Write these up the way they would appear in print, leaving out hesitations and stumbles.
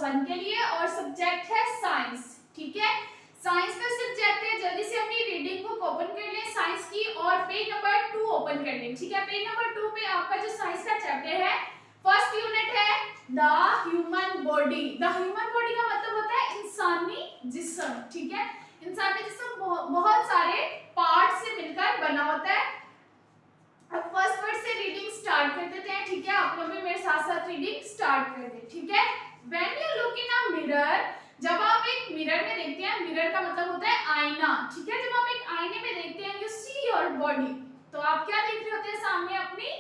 1 के लिए और सब्जेक्ट है साइंस। ठीक है, साइंस का सब्जेक्ट है। जल्दी से अपनी रीडिंग बुक ओपन कर लें साइंस की और पेज नंबर 2 ओपन कर लें। ठीक है, पेज नंबर 2 पे आपका जो साइंस का चैप्टर है, फर्स्ट यूनिट है the human body. The human body का मतलब होता है इंसानी जिस्म। ठीक है, इंसानी जिस्म बहुत सारे पार्ट से मिलकर बना होता है। अब फर्स्ट वर्ड से रीडिंग स्टार्ट कर देते हैं। ठीक है, आप लोग भी मेरे साथ साथ रीडिंग स्टार्ट कर दें। ठीक है, when you look in a mirror, जब आप एक मिरर में देखते हैं, मिरर का मतलब होता है आईना। ठीक है, जब आप एक आईने में देखते हैं, यू सी योर बॉडी, तो आप क्या देख रहे होते हैं? सामने अपनी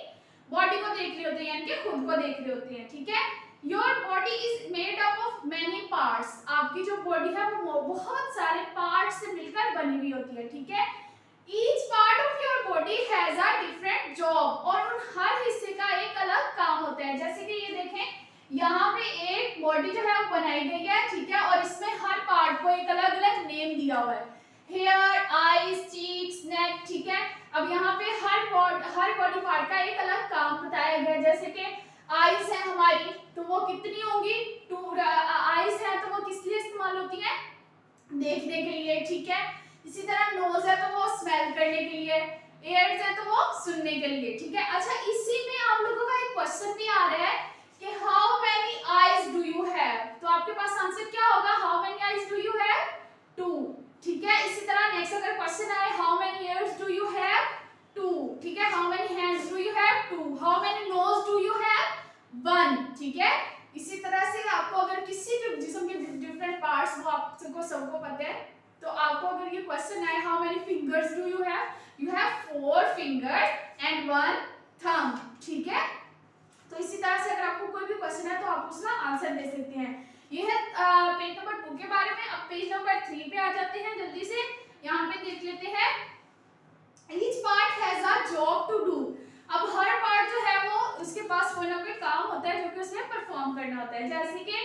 बॉडी को देख रहे होते हैं, यानी कि खुद को देख रहे होते हैं। ठीक है, your body is made up of many parts. आपकी जो बॉडी है वो बहुत सारे पार्ट्स से मिलकर बनी हुई होती है। ठीक है, each part of your body has a different job, और उन हर हिस्से का एक अलग काम होता है। जैसे कि ये देखें, यहाँ पे एक बॉडी जो है वो बनाई गई है। ठीक है, और इसमें हर पार्ट को एक अलग अलग नेम दिया हुआ है, हेयर, आईज, चीक्स, नेक। ठीक है, अब यहाँ पे हर बॉडी पार्ट का एक अलग काम बताया गया है। जैसे कि आईज है हमारी, तो वो कितनी होंगी? 2 आईज है, तो वो किस लिए इस्तेमाल होती है? देखने के लिए। ठीक है, इसी तरह नोज है तो वो स्मेल करने के लिए, ईयर्स है तो वो सुनने के लिए। ठीक है, अच्छा इसी में आप लोगों का एक क्वेश्चन भी आ रहा है कि how many eyes do you have, तो आपके पास आंसर क्या होगा? How many eyes do you have? 2। ठीक है, इसी तरह नेक्स्ट अगर क्वेश्चन आए how many ears do you have? 2। ठीक है, how many hands do you have? 2। How many nose do you have? 1। ठीक है, इसी तरह से आपको अगर किसी भी जिस्म के डिफरेंट पार्ट्स वो आप सबको पता है, तो आपको अगर ये क्वेश्चन आए how many fingers do you have? You have 4 fingers and 1 thumb. ठीक है, तो इसी तरह से अगर आपको कोई भी क्वेश्चन है तो आप उसका आंसर दे सकते हैं। ये है पेज नंबर 2 के बारे में। अब पेज नंबर 3 पे आ जाते हैं जल्दी से, यहाँ पे देख लेते हैं। Each part has a job to do. अब हर पार्ट जो है वो उसके पास कोई ना कोई काम होता है जो कि उसे परफॉर्म करना होता है। जैसे कि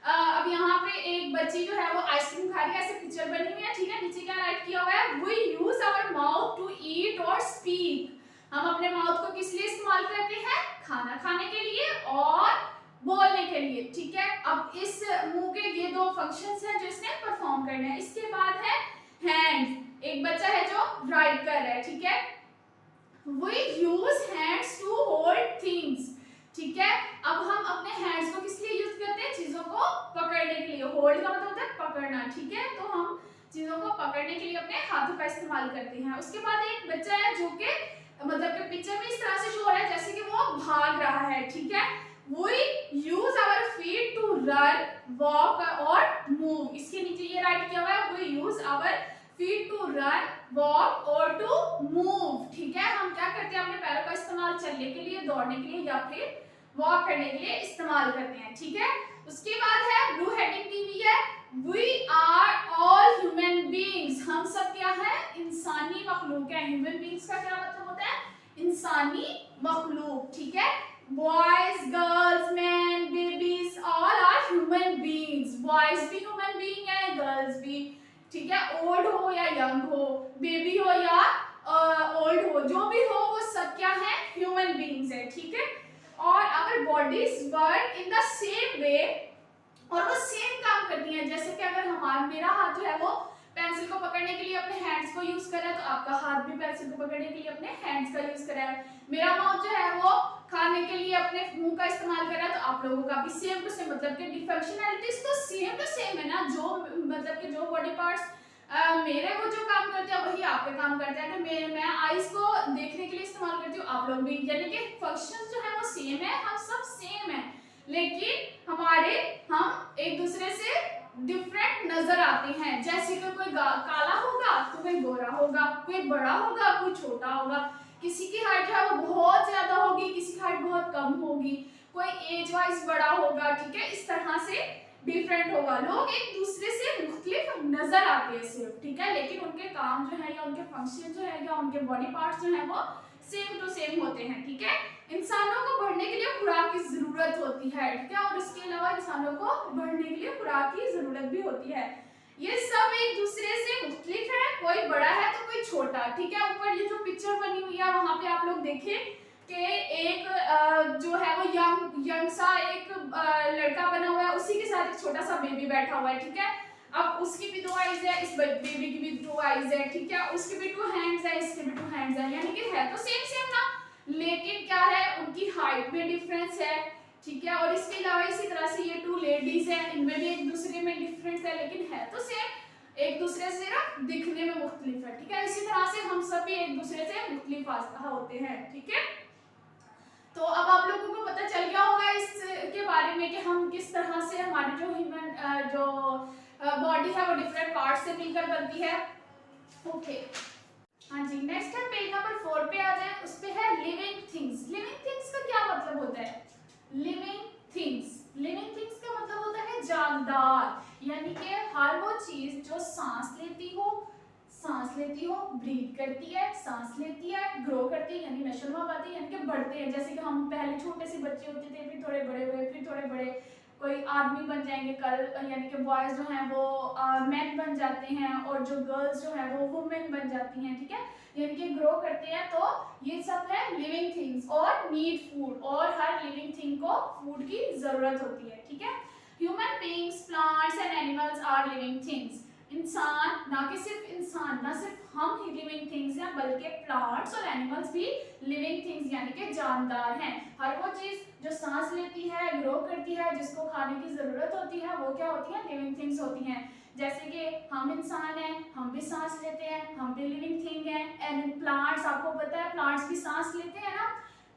अब यहाँ पे एक बच्ची जो है वो आइसक्रीम खा रही है, ऐसे पिक्चर बनी हुई है। ठीक है, नीचे क्या राइट किया हुआ है? We use our mouth to eat और स्पीक। हम अपने माउथ को किस लिए इस्तेमाल करते हैं? खाना खाने के लिए और बोलने के लिए। ठीक है, अब इस मुंह के ये 2 फंक्शंस हैं जो इसने परफॉर्म करने हैं। इसके बाद है हैंड्स। एक बच्चा है जो राइट कर रहा है। ठीक है, we use hands to hold things। ठीक है, अब हम अपने हैंड्स को किस लिए यूज करते हैं? चीजों को पकड़ने के लिए। होल्ड का मतलब होता है पकड़ना। ठीक है, तो हम चीजों को पकड़ने के लिए अपने हाथों का इस्तेमाल करते हैं। उसके बाद एक बच्चा है जो कि मतलब कि पिक्चर में इस तरह से शो हो रहा है जैसे कि वो भाग रहा है। ठीक है, we use our feet to run, walk और move। इसके नीचे ये राइट किया हुआ है we use our feet to run, walk और to move। ठीक है, हम क्या करते हैं? अपने पैरों का इस्तेमाल चलने के लिए, दौड़ने के लिए या फिर वॉक करने के लिए इस्तेमाल करते हैं। ठीक है, उसके बाद है ब्लू हेडिंग दी हुई है, we are all human beings। हम सब क्या है? इंसानी मखलूक है। ह्यूमन बींग्स का क्या मतलब होता है? इंसानी मखलूक। ठीक है, boys, girls, man, babies all are human beings. Boys भी ह्यूमन बींग है, गर्ल्स भी। ठीक है, ओल्ड हो या यंग हो, बेबी हो या ओल्ड हो, जो भी हो वो सब क्या है? ह्यूमन बींग्स है। ठीक है, और our bodies work in the same way, और वो सेम काम करती हैं। जैसे कि अगर मेरा हाथ जो है वो पेंसिल को पकड़ने के लिए अपने हैंड्स को यूज कर रहा है, तो आपका हाथ भी पेंसिल को पकड़ने के लिए अपने हैंड्स का यूज कर रहा है। मेरा माउथ जो है वो खाने के लिए अपने मुंह का इस्तेमाल कर रहा है, तो आप लोगों का भी सेम टू सेम, मतलब कि फंक्शनैलिटीज तो सेम टू सेम है ना। जो मतलब कि जो बॉडी पार्ट्स मेरे वो जो काम करते हैं वही आपके काम करते हैं। अगर मैं आईज को देखने के लिए इस्तेमाल करती हूँ, आप लोग भी, यानी कि फंक्शन जो है वो सेम है, हम सब सेम है, लेकिन हम एक दूसरे से डिफरेंट नजर आते हैं। जैसे कि कोई काला होगा तो कोई गोरा होगा, कोई बड़ा होगा कोई छोटा होगा, किसी की हाइट है वो बहुत ज्यादा होगी, किसी की हाइट बहुत कम होगी, कोई एज वाइज बड़ा होगा। ठीक है, इस तरह से डिफरेंट होगा। लोग एक दूसरे से मुख्तलिफ नजर आते हैं सिर्फ। ठीक है, लेकिन उनके काम जो है या उनके फंक्शन जो है या उनके बॉडी पार्ट्स जो है वो सेम टू सेम होते हैं। ठीक है, इंसानों को बढ़ने के लिए खुराक की जरूरत होती है। ठीक है, और इसके अलावा इंसानों को बढ़ने के लिए खुराक की जरूरत भी होती है। ये सब एक दूसरे से मुख्तलिफ है, कोई बड़ा है तो कोई छोटा। ठीक है, ऊपर ये जो पिक्चर बनी हुई है वहां पे आप लोग देखें, कि एक जो है वो यंग सा एक लड़का बना हुआ है, उसी के साथ एक छोटा सा बेबी बैठा हुआ है, ठीक है। अब उसकी भी 2 आईज है, इस बेबी की भी 2 आईज है, ठीक है। उसके भी 2 हैंड्स है, इसके भी 2 हैंड्स है, यानी कि है तो सेम ना, लेकिन क्या है उनकी हाइट में डिफरेंस है, ठीक है। और इसके अलावा इसी तरह से ये 2 लेडीज हैं, इनमें भी एक दूसरे में डिफरेंस है, लेकिन है तो सेम, एक दूसरे से सिर्फ दिखने में मुख्तलिफ है, ठीक है। इसी तरह से हम सब भी एक दूसरे से मुख्तलिफ होते हैं, ठीक है। तो अब आप लोगों को पता चल गया होगा इसके बारे में कि हम किस तरह से हमारी जो ह्यूमन जो बॉडी है वो डिफरेंट पार्ट से मिलकर बनती है। ओके, हाँ जी, नेक्स्ट है पेज नंबर 4 पे आ जाए, उस पे है लिविंग थिंग्स। लिविंग थिंग्स का क्या मतलब होता है? लिविंग थिंग्स का मतलब होता है जानदार, यानी कि हर वो चीज जो सांस लेती हो, ब्रीथ करती है, सांस लेती है, ग्रो करती है यानी नशोनुमा पाती है, यानी कि बढ़ते हैं। जैसे कि हम पहले छोटे से बच्चे होते थे, फिर थोड़े बड़े हुए, फिर थोड़े बड़े कोई आदमी बन जाएंगे कल, यानी कि बॉयज जो हैं वो मैन बन जाते हैं, और जो गर्ल्स जो हैं वो वुमेन बन जाती हैं, ठीक है, यानी कि ग्रो करते हैं। तो ये सब है लिविंग थिंग्स, और नीड फूड, और हर लिविंग थिंग को फूड की जरूरत होती है, ठीक है। Human beings, plants and animals are living things. इंसान, ना कि सिर्फ इंसान, ना सिर्फ हम ही लिविंग थिंग्स हैं, बल्कि प्लांट्स और एनिमल्स भी लिविंग थिंग्स यानी कि जानदार हैं। हर वो चीज जो सांस लेती है, ग्रो करती है, जिसको खाने की जरूरत होती है, वो क्या होती है? लिविंग थिंग्स होती हैं। जैसे कि हम इंसान हैं, हम भी सांस लेते हैं, हम भी लिविंग थिंग हैं। एंड प्लांट्स, आपको पता है प्लांट्स भी सांस लेते हैं ना,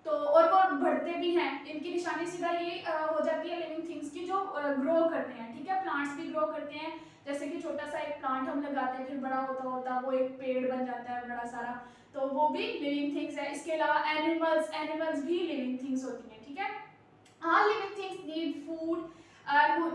तो और वो बढ़ते भी हैं। इनकी निशानी सीधा ये हो जाती है लिविंग थिंग्स की, जो ग्रो करते हैं, ठीक है। प्लांट्स भी ग्रो करते हैं, जैसे कि छोटा सा एक प्लांट हम लगाते हैं, फिर बड़ा होता होता वो एक पेड़ बन जाता है बड़ा सारा, तो वो भी लिविंग थिंग्स है। इसके अलावा एनिमल्स भी लिविंग थिंग्स होती हैं, ठीक है। All living things need food,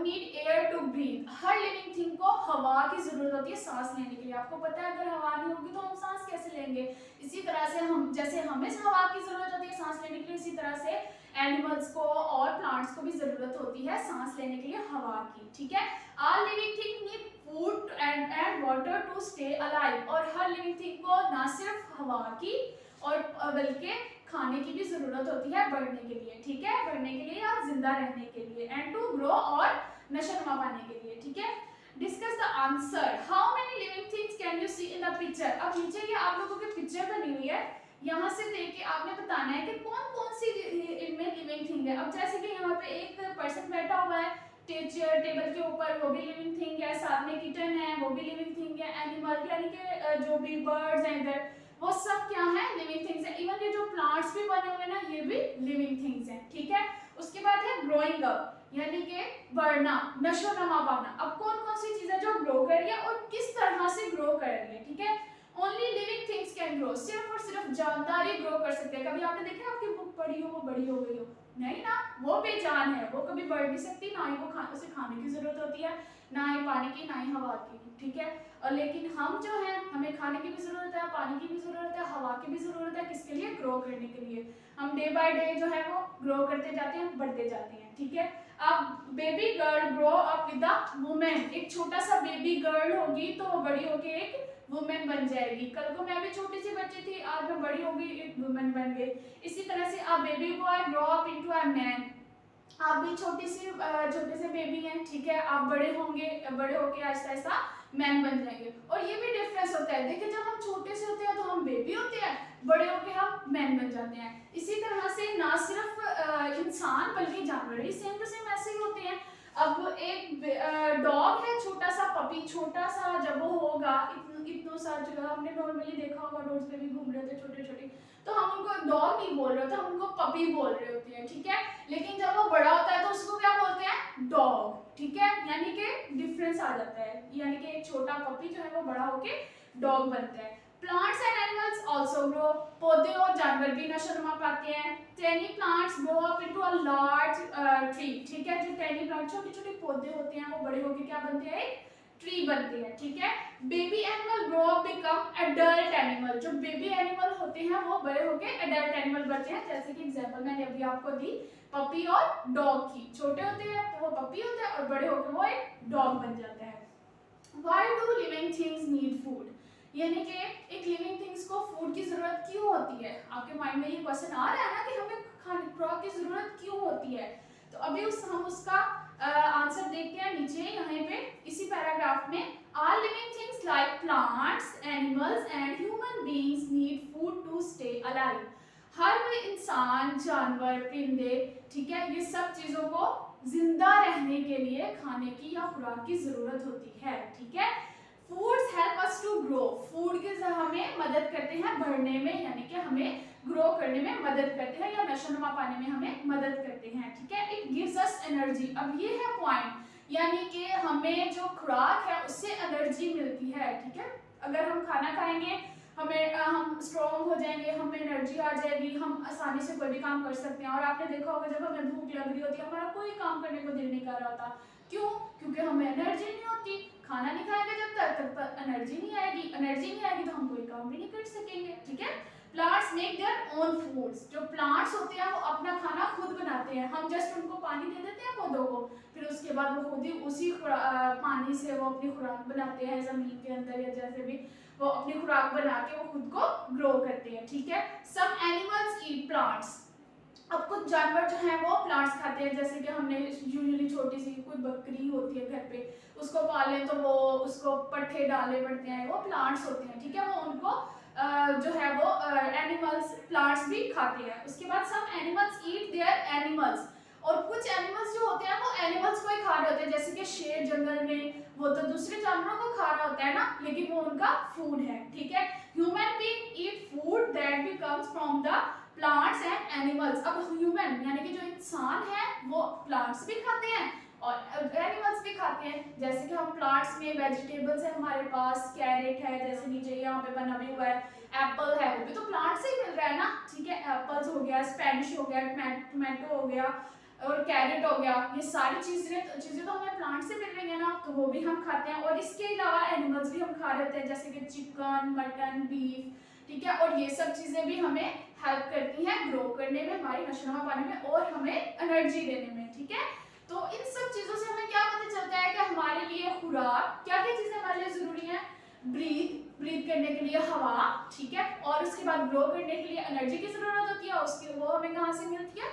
need air to breathe. Her living thing को हवा की जरूरत होती है सांस लेने के लिए। आपको पता है अगर हवा नहीं होगी तो हम सांस कैसे लेंगे? इसी तरह से हम, जैसे हमें हवा की जरूरत होती है सांस लेने के लिए, इसी तरह से एनिमल्स को और प्लांट्स को भी जरूरत होती है सांस लेने के लिए हवा की, ठीक है। All living things need food and water to stay alive. और हर लिविंग थिंग को ना सिर्फ हवा की और बल्कि खाने की भी जरूरत होती है बढ़ने के लिए, ठीक है, बढ़ने के लिए या जिंदा रहने के लिए, एंड टू ग्रो और नशोनुमा पाने के लिए, ठीक है। Discuss the answer, how many living things can you see in the picture. अब नीचे ये आप लोगों की पिक्चर बनी हुई है, यहाँ से देख के आपने बताना है कि कौन कौन सी इनमें लिविंग थिंग है। अब जैसे कि यहाँ पे एक पर्सन बैठा हुआ है टेबल के ऊपर, वो भी लिविंग थिंग है, साथ में किटन है, वो भी लिविंग थिंग है, एनिमल यानी कि जो भी बर्ड्स हैं इधर, वो सब क्या है? लिविंग थिंग्स है। इवन ये जो प्लांट्स भी बने हुए ना, ये भी लिविंग थिंग्स हैं, ठीक है। उसके बाद है ग्रोइंग अप, यानी कि बढ़ना, नशोनुमा पाना। अब कौन कौन सी चीजें जो ग्रो कर रही है और किस तरह से ग्रो कर रही है, ठीक है। Only living things can grow, सिर्फ और सिर्फ जानदार ही ग्रो कर सकते हैं। कभी आपने देखा आपकी बुक पढ़ी हो वो बड़ी हो गई हो? नहीं ना, वो बेजान है, वो कभी बढ़ नहीं सकती, ना ही वो उसे खाने की जरूरत होती है, ना ही पानी की, ना ही हवा की, ठीक है। और लेकिन हम जो है, हमें खाने की भी जरूरत है, पानी की भी जरूरत है, हवा की भी जरूरत है, किसके लिए? ग्रो करने के लिए। हम डे बाय डे जो है वो ग्रो करते जाते हैं, बढ़ते जाते हैं, ठीक है। अब baby girl grow up with the women, एक छोटा सा बेबी गर्ल होगी तो वो बड़ी होके एक वुमेन बन जाएगी। कल को मैं भी छोटी सी बच्ची थी, आज मैं बड़ी हो गई, एक वुमेन बन गई। इसी तरह से अब baby boy grow up into a man, आप भी छोटे से बेबी हैं, ठीक है, आप बड़े होंगे, बड़े होके आहिस्ता आहिस्ता मैन बन जाएंगे। और ये भी डिफरेंस होता है, देखिए जब हम छोटे से होते हैं तो हम बेबी होते हैं, बड़े होके हम मैन बन जाते हैं। इसी तरह से ना सिर्फ इंसान बल्कि जानवर भी सेम टू सेम ऐसे ही होते हैं। अब एक डॉग है, छोटा सा पपी, छोटा सा जब वो होगा, इतनों सा जगह हमने नॉर्मली देखा होगा, रोड पे भी घूम रहे होते छोटे छोटे, तो हम उनको डॉग नहीं बोल रहे होते, हम उनको पपी बोल रहे होते हैं, ठीक है। लेकिन जब वो बड़ा होता है तो उसको क्या बोलते हैं? डॉग, ठीक है, यानी कि डिफरेंस आ जाता है, यानी कि एक छोटा पपी जो है वो बड़ा होके डॉग बनता है। Plants and animals also grow, पौधे और जानवर भी नशोनुमा पाते हैं। Tiny plants grow up into a large tree, ठीक है, जो टेनी प्लांट छोटे छोटे पौधे होते हैं वो बड़े होके क्या बनते हैं? एक ट्री बनते हैं, ठीक है। Baby animal grow up become adult animal, जो बेबी एनिमल होते हैं वो बड़े होके एडल्ट एनिमल बनते हैं। जैसे कि एग्जांपल मैंने अभी आपको दी पपी और डॉग की, छोटे होते हैं तो वो पपी होते हैं और बड़े होके वो एक डॉग बन जाता है। Why do living things need food? यानी कि एक एक लिविंग थिंग्स को फूड की जरूरत क्यों होती है? आपके माइंड में ये क्वेश्चन आ रहा है ना कि हमें खाने खुराक की जरूरत क्यों होती है? तो अभी हम उसका आंसर देखते हैं नीचे यहाँ पे इसी पैराग्राफ में। All living things like plants, animals and human beings need food to stay alive. हर कोई इंसान, जानवर, परिंदे, ठीक है, ये सब चीजों को जिंदा रहने के लिए खाने की या खुराक की जरूरत होती है, ठीक है। Foods help us to grow, food के हमें मदद करते हैं बढ़ने में, यानी कि हमें ग्रो करने में मदद करते हैं या नशोनुमा पाने में हमें मदद करते हैं, ठीक है। इट गिव्स अस एनर्जी, अब ये है पॉइंट, यानी कि हमें जो खुराक है उससे एनर्जी मिलती है, ठीक है। अगर हम खाना खाएंगे हम स्ट्रॉन्ग हो जाएंगे, हमें एनर्जी आ जाएगी, हम आसानी से कोई भी काम कर सकते हैं। और आपने देखा होगा जब हमें भूख लग रही होती है हमारा कोई काम करने को दिल नहीं कर रहा होता, क्यों? क्योंकि हमें एनर्जी नहीं होती। खाना नहीं खाएंगे जब तक एनर्जी नहीं आएगी, एनर्जी नहीं आएगी तो हम कोई काम भी नहीं कर सकेंगे, ठीक है। Plants make their own foods, जो प्लांट्स होते हैं वो अपना खाना खुद बनाते हैं, हम जस्ट उनको पानी दे देते हैं पौधों को, फिर उसके बाद वो खुद ही उसी पानी से वो अपनी खुराक बनाते हैं जमीन के अंदर या जैसे भी वो अपनी खुराक बना के वो खुद को ग्रो करते हैं, ठीक है। सम एनिमल्स ईट प्लांट्स, अब कुछ जानवर जो हैं वो प्लांट्स खाते हैं, जैसे कि हमने यूजुअली छोटी सी कोई बकरी होती है घर पे, उसको पालें तो वो उसको पट्ठे डालने पड़ते हैं, वो प्लांट्स होते हैं, ठीक है। वो उनको जो है वो एनिमल्स प्लांट्स भी खाते हैं। उसके बाद some animals eat their animals, और कुछ एनिमल्स जो होते हैं वो एनिमल्स को ही खा रहे होते हैं, जैसे कि शेर जंगल में वो तो दूसरे जानवरों को खा रहा होता है ना, लेकिन वो उनका फूड है, ठीक है। Human being eat food that भी comes from the plants and animals, अब ह्यूमन यानी कि जो इंसान है वो प्लांट्स भी खाते हैं और एनिमल्स भी खाते हैं, जैसे कि हम प्लांट्स में वेजिटेबल्स है हमारे पास, कैरेट है, जैसे नीचे यहाँ पे बना भी हुआ है, एप्पल है, वो भी तो प्लांट से ही मिल रहा है ना, ठीक है। एप्पल्स हो गया, स्पेनिश हो गया, टमाटो हो गया और कैरेट हो गया, ये सारी चीजें तो हमें प्लांट से मिल रही है ना, तो वो भी हम खाते हैं। और इसके अलावा एनिमल्स भी हम खा रहे होते हैं, जैसे कि चिकन, मटन, बीफ, ठीक है। और ये सब चीजें भी हमें हेल्प करती हैं ग्रो करने में, हमारी नशोनुमा पाने में और हमें एनर्जी देने में, ठीक है। तो इन सब चीजों से हमें क्या पता चलता है कि हमारे लिए खुराक क्या क्या चीजें हमारे लिए जरूरी है? ब्रीथ करने के लिए हवा, ठीक है, और उसके बाद ग्रो करने के लिए एनर्जी की जरूरत होती है, उसकी वो हमें कहाँ से मिलती है?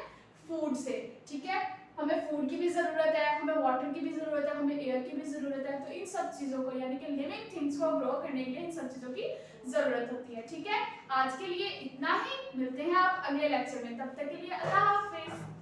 फूड से, ठीक है। हमें फूड की भी जरूरत है, हमें वाटर की भी जरूरत है, हमें एयर की भी जरूरत है, तो इन सब चीजों को यानी कि लिविंग थिंग्स को ग्रो करने के लिए इन सब चीजों की जरूरत होती है, ठीक है। आज के लिए इतना ही, मिलते हैं आप अगले लेक्चर में, तब तक के लिए अल्लाह हाफिज।